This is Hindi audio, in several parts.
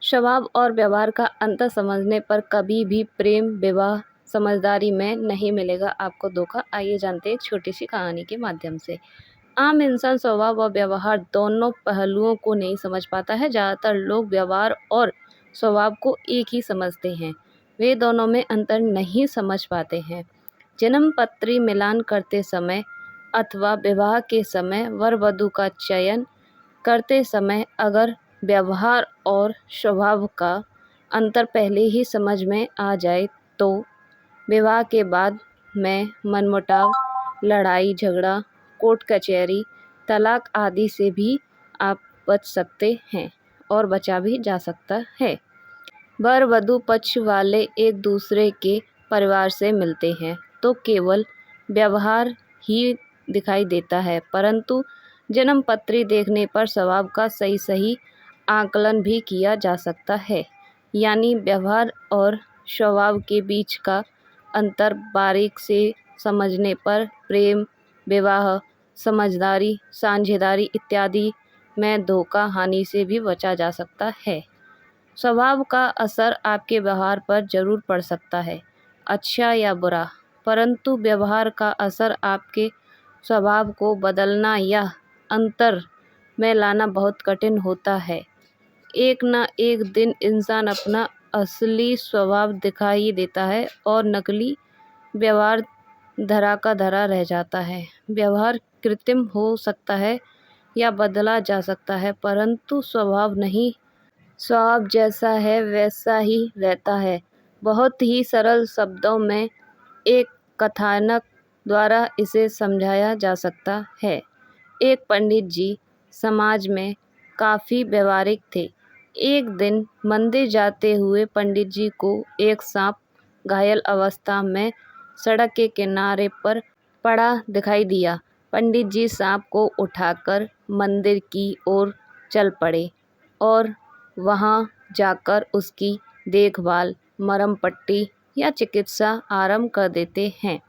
स्वभाव और व्यवहार का अंतर समझने पर कभी भी प्रेम, विवाह, समझदारी में नहीं मिलेगा आपको धोखा। आइए जानते हैं एक छोटी सी कहानी के माध्यम से। आम इंसान स्वभाव और व्यवहार दोनों पहलुओं को नहीं समझ पाता है। ज़्यादातर लोग व्यवहार और स्वभाव को एक ही समझते हैं। वे दोनों में अंतर नहीं समझ पाते हैं। जन्म पत्री मिलान करते समय अथवा विवाह के समय वर वधू का चयन करते समय अगर व्यवहार और स्वभाव का अंतर पहले ही समझ में आ जाए तो विवाह के बाद में मनमुटाव, लड़ाई झगड़ा, कोर्ट कचहरी, तलाक आदि से भी आप बच सकते हैं और बचा भी जा सकता है। वर वधू पक्ष वाले एक दूसरे के परिवार से मिलते हैं तो केवल व्यवहार ही दिखाई देता है, परंतु जन्म पत्री देखने पर स्वभाव का सही आकलन भी किया जा सकता है। यानी व्यवहार और स्वभाव के बीच का अंतर बारीक से समझने पर प्रेम, विवाह, समझदारी, साझेदारी इत्यादि में धोखा, हानि से भी बचा जा सकता है। स्वभाव का असर आपके व्यवहार पर जरूर पड़ सकता है, अच्छा या बुरा, परंतु व्यवहार का असर आपके स्वभाव को बदलना या अंतर में लाना बहुत कठिन होता है। एक न एक दिन इंसान अपना असली स्वभाव दिखाई देता है और नकली व्यवहार धरा का धरा रह जाता है। व्यवहार कृत्रिम हो सकता है या बदला जा सकता है, परंतु स्वभाव नहीं। स्वभाव जैसा है वैसा ही रहता है। बहुत ही सरल शब्दों में एक कथानक द्वारा इसे समझाया जा सकता है। एक पंडित जी समाज में काफ़ी व्यवहारिक थे। एक दिन मंदिर जाते हुए पंडित जी को एक सांप घायल अवस्था में सड़क के किनारे पर पड़ा दिखाई दिया। पंडित जी सांप को उठाकर मंदिर की ओर चल पड़े और वहां जाकर उसकी देखभाल, मरहम पट्टी या चिकित्सा आरंभ कर देते हैं।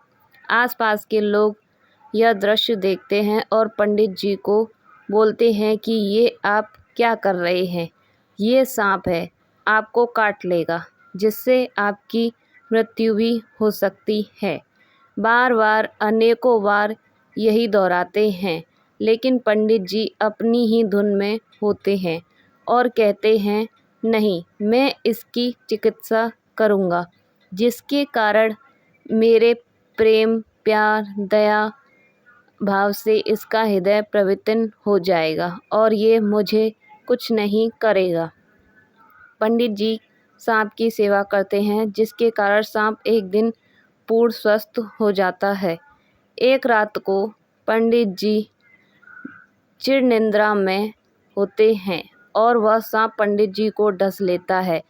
आसपास के लोग यह दृश्य देखते हैं और पंडित जी को बोलते हैं कि ये आप क्या कर रहे हैं? ये सांप है, आपको काट लेगा, जिससे आपकी मृत्यु भी हो सकती है। बार बार अनेकों बार यही दोहराते हैं, लेकिन पंडित जी अपनी ही धुन में होते हैं और कहते हैं, नहीं, मैं इसकी चिकित्सा करूँगा, जिसके कारण मेरे प्रेम, प्यार, दया भाव से इसका हृदय प्रवितन हो जाएगा और ये मुझे कुछ नहीं करेगा। पंडित जी सांप की सेवा करते हैं, जिसके कारण सांप एक दिन पूर्ण स्वस्थ हो जाता है। एक रात को पंडित जी चिर निद्रा में होते हैं और वह सांप पंडित जी को डस लेता है,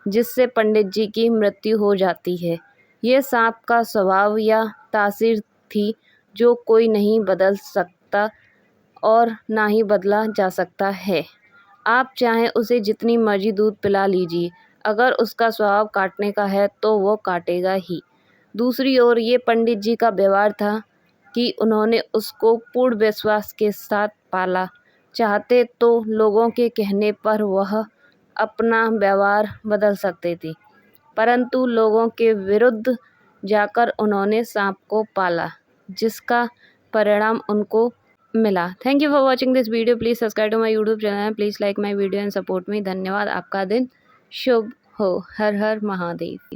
जिससे पंडित जी की मृत्यु हो जाती है। यह सांप का स्वभाव या तासीर थी जो कोई नहीं बदल सकता और ना ही बदला जा सकता है। आप चाहें उसे जितनी मर्जी दूध पिला लीजिए, अगर उसका स्वभाव काटने का है तो वो काटेगा ही। दूसरी ओर ये पंडित जी का व्यवहार था कि उन्होंने उसको पूर्ण विश्वास के साथ पाला। चाहते तो लोगों के कहने पर वह अपना व्यवहार बदल सकते थे, परंतु लोगों के विरुद्ध जाकर उन्होंने सांप को पाला, जिसका परिणाम उनको मिला। Thank you for watching this video. Please subscribe to my YouTube channel. Please like my video and support me. धन्यवाद। आपका दिन शुभ हो। हर हर महादेव।